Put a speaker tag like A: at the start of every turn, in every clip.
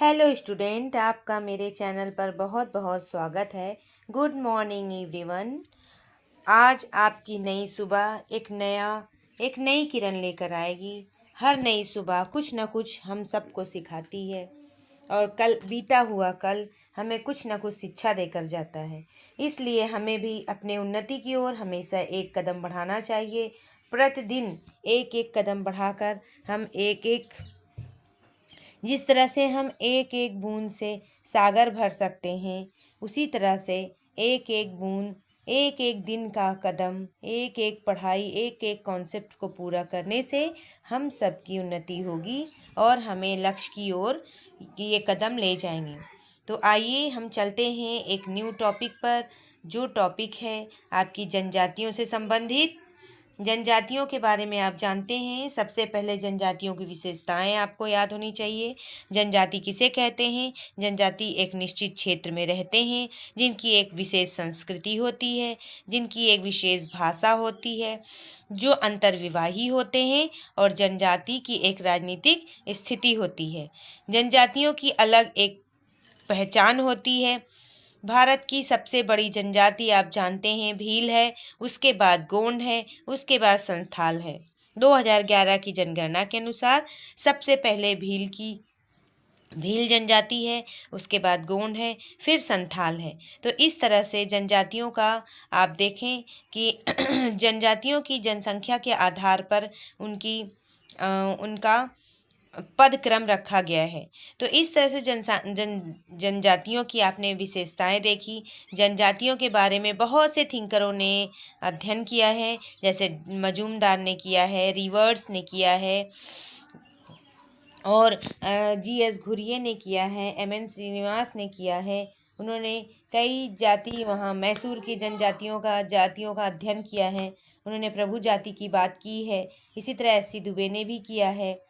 A: Hello student, आपका मेरे channel पर बहुत बहुत स्वागत है। Good morning everyone. आज आपकी नई सुबह एक नई किरण लेकर आएगी। हर नई सुबह कुछ न कुछ हम सबको सिखाती है और कल बीता हुआ कल हमें कुछ न कुछ शिक्षा देकर जाता है। इसलिए हमें भी अपने उन्नति की ओर हमेशा एक कदम बढ़ाना चाहिए। प्रतिदिन एक एक कदम बढ़ाकर हम जिस तरह से हम एक एक बूंद से सागर भर सकते हैं, उसी तरह से एक एक बूंद, एक एक दिन का कदम, एक एक पढ़ाई, एक एक कॉन्सेप्ट को पूरा करने से हम सबकी उन्नति होगी और हमें लक्ष्य की ओर ये कदम ले जाएंगे। तो आइए हम चलते हैं एक न्यू टॉपिक पर, जो टॉपिक है आपकी जनजातियों से संबंधित। जनजातियों के बारे में आप जानते हैं। सबसे पहले जनजातियों की विशेषताएं आपको याद होनी चाहिए। जनजाति किसे कहते हैं? जनजाति एक निश्चित क्षेत्र में रहते हैं, जिनकी एक विशेष संस्कृति होती है, जिनकी एक विशेष भाषा होती है, जो अंतर्विवाही होते हैं और जनजाति की एक राजनीतिक स्थिति होती है। जनजातियों की अलग एक पहचान होती है। भारत की सबसे बड़ी जनजाति आप जानते हैं भील है, उसके बाद गोंड है, उसके बाद संथाल है। 2011 की जनगणना के अनुसार सबसे पहले भील जनजाति है, उसके बाद गोंड है, फिर संथाल है। तो इस तरह से जनजातियों का आप देखें कि जनजातियों की जनसंख्या के आधार पर उनका पद क्रम रखा गया है। तो इस तरह से जनजातियों की आपने विशेषताएं देखी। जनजातियों के बारे में बहुत से थिंकरों ने अध्ययन किया है, जैसे मजूमदार ने किया है, रिवर्स ने किया है और जी.एस. घुरिये ने किया है, एम.एन. श्रीनिवास ने किया है। उन्होंने कई जाति वहाँ मैसूर की जातियों का अध्ययन किया है। उन्होंने प्रभु जाति की बात की है। इसी तरह एस.सी. दुबे ने भी किया है।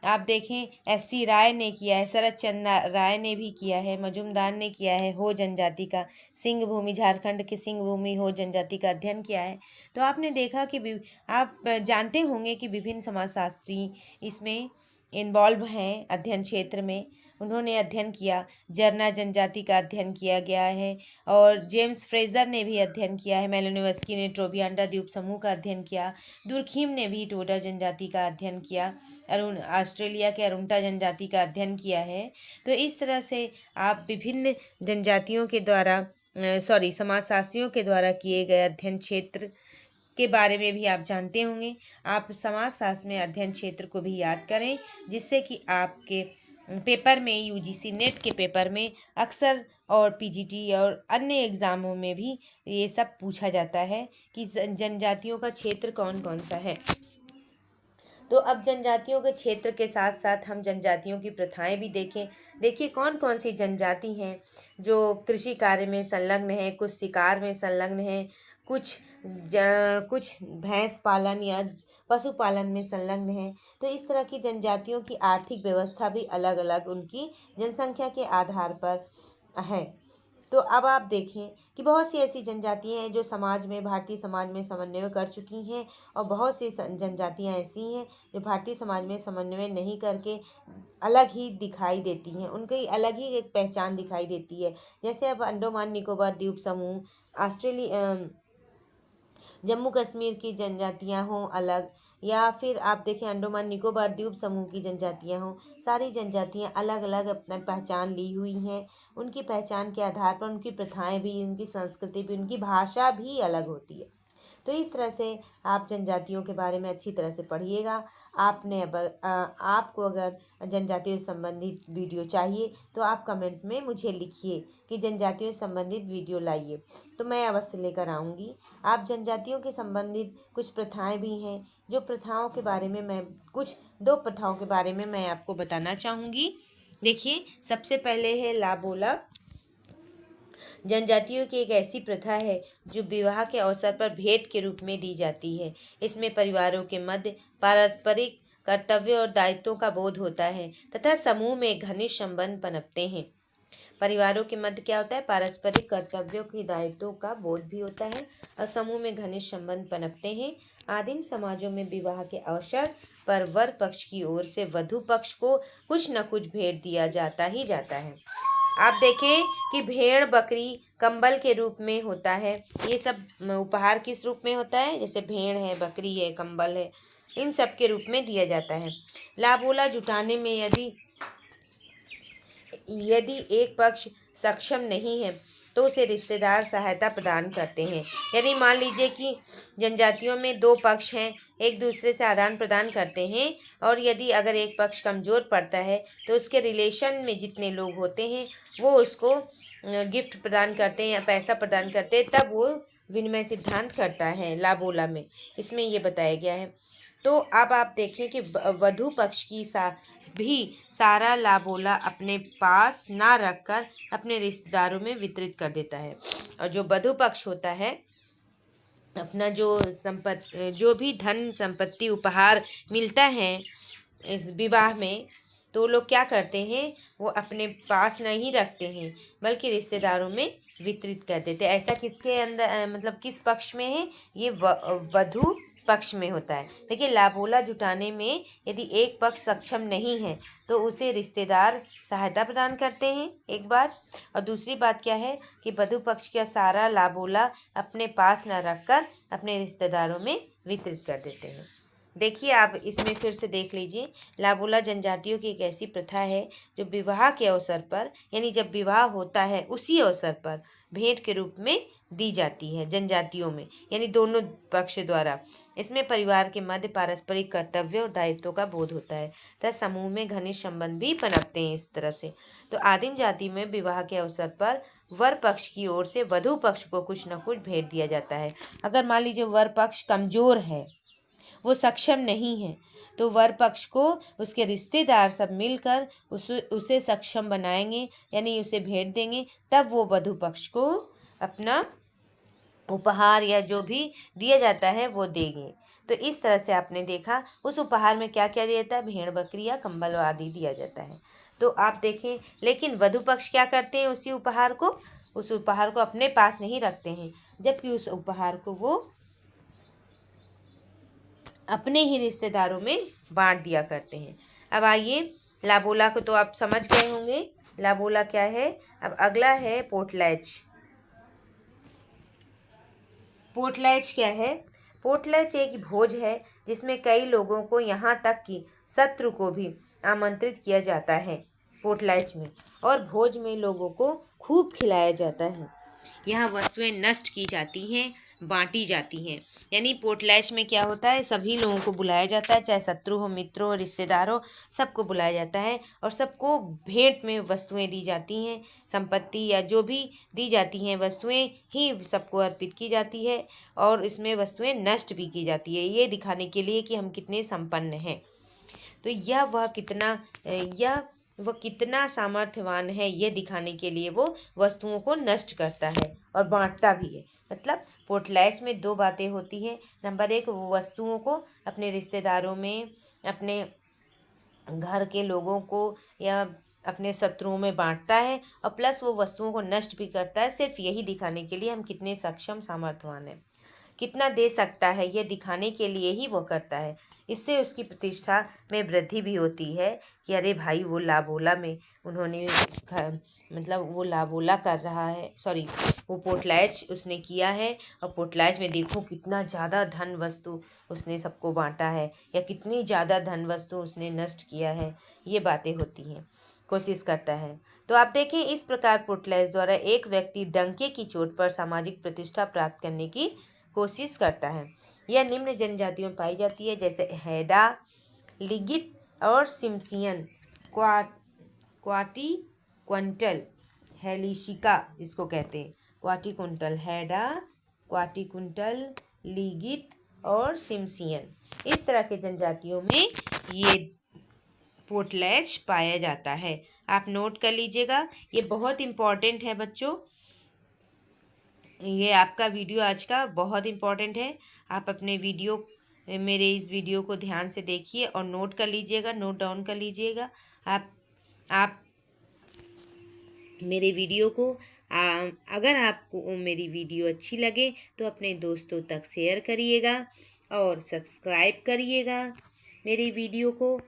A: आप देखें एस.सी. राय ने किया है, शरद चंद्र राय ने भी किया है, मजूमदार ने किया है, हो जनजाति का सिंह भूमि, झारखंड के सिंह भूमि हो जनजाति का अध्ययन किया है। तो आपने देखा कि आप जानते होंगे कि विभिन्न समाजशास्त्री इसमें इन्वॉल्व हैं अध्ययन क्षेत्र में। उन्होंने अध्ययन किया। जरना जनजाति का अध्ययन किया गया है और जेम्स फ्रेजर ने भी अध्ययन किया है। मेलानोव्स्की ने ट्रोबियांडा द्वीप समूह का अध्ययन किया। दुर्खिम ने भी टोडा जनजाति का अध्ययन किया। ऑस्ट्रेलिया के अरुंटा जनजाति का अध्ययन किया है। तो इस तरह से आप विभिन्न जनजातियों के द्वारा समाजशास्त्रियों के द्वारा किए गए अध्ययन क्षेत्र के बारे में भी आप जानते होंगे। आप समाजशास्त्र में अध्ययन क्षेत्र को भी याद करें, जिससे कि आपके पेपर में यूजीसी नेट के पेपर में अक्सर और पीजीटी और अन्य एग्ज़ामों में भी ये सब पूछा जाता है कि जनजातियों का क्षेत्र कौन कौन सा है। तो अब जनजातियों के क्षेत्र के साथ साथ हम जनजातियों की प्रथाएं भी देखें। देखिए कौन कौन सी जनजाति हैं जो कृषि कार्य में संलग्न है, कुछ शिकार में संलग्न है, कुछ भैंस पालन या पशुपालन में संलग्न है। तो इस तरह की जनजातियों की आर्थिक व्यवस्था भी अलग अलग उनकी जनसंख्या के आधार पर है। तो अब आप देखें कि बहुत सी ऐसी जनजातियां हैं जो भारतीय समाज में समन्वय कर चुकी हैं और बहुत सी जनजातियां ऐसी हैं जो भारतीय समाज में समन्वय नहीं करके अलग ही दिखाई देती हैं। उनकी अलग ही एक पहचान दिखाई देती है। जैसे अब अंडमान निकोबार द्वीप समूह, जम्मू कश्मीर की जनजातियां हों अलग, या फिर आप देखें अंडमान निकोबार द्वीप समूह की जनजातियां हों, सारी जनजातियां अलग अलग अपना पहचान ली हुई हैं। उनकी पहचान के आधार पर उनकी प्रथाएं भी, उनकी संस्कृति भी, उनकी भाषा भी अलग होती है। तो इस तरह से आप जनजातियों के बारे में अच्छी तरह से पढ़िएगा। आपको अगर जनजातियों से संबंधित वीडियो चाहिए तो आप कमेंट में मुझे लिखिए कि जनजातियों से संबंधित वीडियो लाइए, तो मैं अवश्य लेकर आऊँगी। आप जनजातियों के संबंधित कुछ प्रथाएं भी हैं, जो प्रथाओं के बारे में दो प्रथाओं के बारे में मैं आपको बताना चाहूँगी। देखिए सबसे पहले है लाबोला। जनजातियों की एक ऐसी प्रथा है जो विवाह के अवसर पर भेंट के रूप में दी जाती है। इसमें परिवारों के मध्य पारस्परिक कर्तव्य और दायित्वों का बोध होता है तथा समूह में घनिष्ठ संबंध पनपते हैं। परिवारों के मध्य क्या होता है, पारस्परिक कर्तव्यों की दायित्वों का बोध भी होता है और समूह में घनिष्ठ संबंध पनपते हैं। आदिम समाजों में विवाह के अवसर पर वर पक्ष की ओर से वधु पक्ष को कुछ न कुछ भेंट दिया जाता ही जाता है। आप देखें कि भेड़, बकरी कंबल के रूप में होता है। ये सब उपहार किस रूप में होता है, जैसे भेड़ है, बकरी है, कंबल है, इन सब के रूप में दिया जाता है। लाबोला जुटाने में यदि एक पक्ष सक्षम नहीं है तो उसे रिश्तेदार सहायता प्रदान करते हैं। यानी मान लीजिए कि जनजातियों में दो पक्ष हैं, एक दूसरे से आदान प्रदान करते हैं, और यदि अगर एक पक्ष कमज़ोर पड़ता है तो उसके रिलेशन में जितने लोग होते हैं वो उसको गिफ्ट प्रदान करते हैं या पैसा प्रदान करते हैं, तब वो विनिमय सिद्धांत करता है लाबोला में, इसमें ये बताया गया है। तो अब आप देखें कि वधु पक्ष की भी सारा लाबोला अपने पास ना रखकर अपने रिश्तेदारों में वितरित कर देता है। और जो वधु पक्ष होता है, अपना जो भी धन संपत्ति उपहार मिलता है इस विवाह में, तो लोग क्या करते हैं, वो अपने पास नहीं रखते हैं बल्कि रिश्तेदारों में वितरित कर देते हैं। ऐसा किसके अंदर मतलब किस पक्ष में है, ये वधु पक्ष में होता है। देखिए, लाबोला जुटाने में यदि एक पक्ष सक्षम नहीं है तो उसे रिश्तेदार सहायता प्रदान करते हैं, एक बात। और दूसरी बात क्या है कि वधु पक्ष का सारा लाबोला अपने पास न रखकर अपने रिश्तेदारों में वितरित कर देते हैं। देखिए, आप इसमें फिर से देख लीजिए, लाबोला जनजातियों की एक ऐसी प्रथा है जो विवाह के अवसर पर, यानी जब विवाह होता है उसी अवसर पर भेंट के रूप में दी जाती है जनजातियों में, यानी दोनों पक्ष द्वारा। इसमें परिवार के मध्य पारस्परिक कर्तव्य और दायित्व का बोध होता है तथा समूह में घनिष्ठ संबंध भी पनपते हैं इस तरह से। तो आदिम जाति में विवाह के अवसर पर वर पक्ष की ओर से वधु पक्ष को कुछ न कुछ भेंट दिया जाता है। अगर मान लीजिए वर पक्ष कमज़ोर है, वो सक्षम नहीं है, तो वर पक्ष को उसके रिश्तेदार सब मिलकर उसे सक्षम बनाएंगे, यानी उसे भेंट देंगे, तब वो वधु पक्ष को अपना उपहार या जो भी दिया जाता है वो देंगे। तो इस तरह से आपने देखा उस उपहार में क्या क्या दिया जाता है, भेड़, बकरी या कंबल आदि दिया जाता है। तो आप देखें, लेकिन वधु पक्ष क्या करते हैं, उस उपहार को अपने पास नहीं रखते हैं, जबकि उस उपहार को वो अपने ही रिश्तेदारों में बांट दिया करते हैं। अब आइए, लाबोला को तो आप समझ गए होंगे, लाबोला क्या है। अब अगला है पोटलैच। पोटलैच क्या है? पोटलैच एक भोज है जिसमें कई लोगों को, यहाँ तक कि शत्रु को भी आमंत्रित किया जाता है पोटलैच में, और भोज में लोगों को खूब खिलाया जाता है। यहाँ वस्तुएं नष्ट की जाती हैं, बांटी जाती हैं। यानी पोटलैच में क्या होता है, सभी लोगों को बुलाया जाता है, चाहे शत्रु हो, मित्र हो, रिश्तेदार हो, सबको बुलाया जाता है और सबको भेंट में वस्तुएं दी जाती हैं। संपत्ति या जो भी दी जाती हैं वस्तुएं ही सबको अर्पित की जाती है, और इसमें वस्तुएं नष्ट भी की जाती है, ये दिखाने के लिए कि हम कितने संपन्न हैं। तो वह कितना सामर्थ्यवान है, ये दिखाने के लिए वो वस्तुओं को नष्ट करता है और बांटता भी है। मतलब पोटलैच में दो बातें होती हैं। नंबर एक, वो वस्तुओं को अपने रिश्तेदारों में, अपने घर के लोगों को या अपने शत्रुओं में बांटता है, और प्लस वो वस्तुओं को नष्ट भी करता है, सिर्फ यही दिखाने के लिए हम कितने सक्षम, सामर्थ्यवान हैं, कितना दे सकता है, ये दिखाने के लिए ही वो करता है। इससे उसकी प्रतिष्ठा में वृद्धि भी होती है कि अरे भाई, वो लाबोला में उन्होंने मतलब वो लाबोला कर रहा है, सॉरी, वो पोटलैच उसने किया है, और पोटलैच में देखो कितना ज़्यादा धन वस्तु उसने सबको बांटा है, या कितनी ज़्यादा धन वस्तु उसने नष्ट किया है, ये बातें होती हैं, कोशिश करता है। तो आप देखें, इस प्रकार पोटलैच द्वारा एक व्यक्ति डंके की चोट पर सामाजिक प्रतिष्ठा प्राप्त करने की कोशिश करता है। यह निम्न जनजातियों में पाई जाती है, जैसे हैडा, लिगित और सिमसियन, क्वाटी क्विंटल, हेलिशिका जिसको कहते हैं, क्वाटी कुंटल, हैडा, क्वाटी कुंटल, लिगित और सिमसियन, इस तरह के जनजातियों में ये पोटलैच पाया जाता है। आप नोट कर लीजिएगा, ये बहुत इम्पॉर्टेंट है बच्चों, ये आपका वीडियो आज का बहुत इम्पॉर्टेंट है। आप अपने मेरे इस वीडियो को ध्यान से देखिए और नोट कर लीजिएगा, नोट डाउन कर लीजिएगा। आप मेरे वीडियो को अगर आपको मेरी वीडियो अच्छी लगे तो अपने दोस्तों तक शेयर करिएगा और सब्सक्राइब करिएगा। मेरी वीडियो को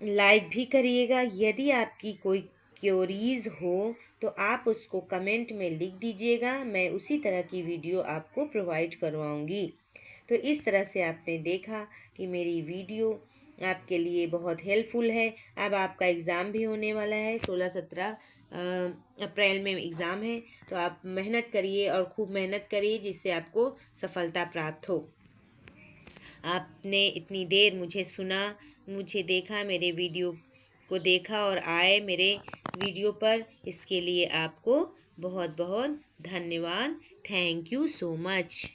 A: लाइक भी करिएगा। यदि आपकी कोई क्योरीज हो तो आप उसको कमेंट में लिख दीजिएगा, मैं उसी तरह की वीडियो आपको प्रोवाइड करवाऊँगी। तो इस तरह से आपने देखा कि मेरी वीडियो आपके लिए बहुत हेल्पफुल है। अब आपका एग्ज़ाम भी होने वाला है, 16-17 अप्रैल में एग्ज़ाम है। तो आप मेहनत करिए और खूब मेहनत करिए जिससे आपको सफलता प्राप्त हो। आपने इतनी देर मुझे सुना, मुझे देखा, मेरे वीडियो को देखा और आए मेरे वीडियो पर, इसके लिए आपको बहुत बहुत धन्यवाद। Thank you so much.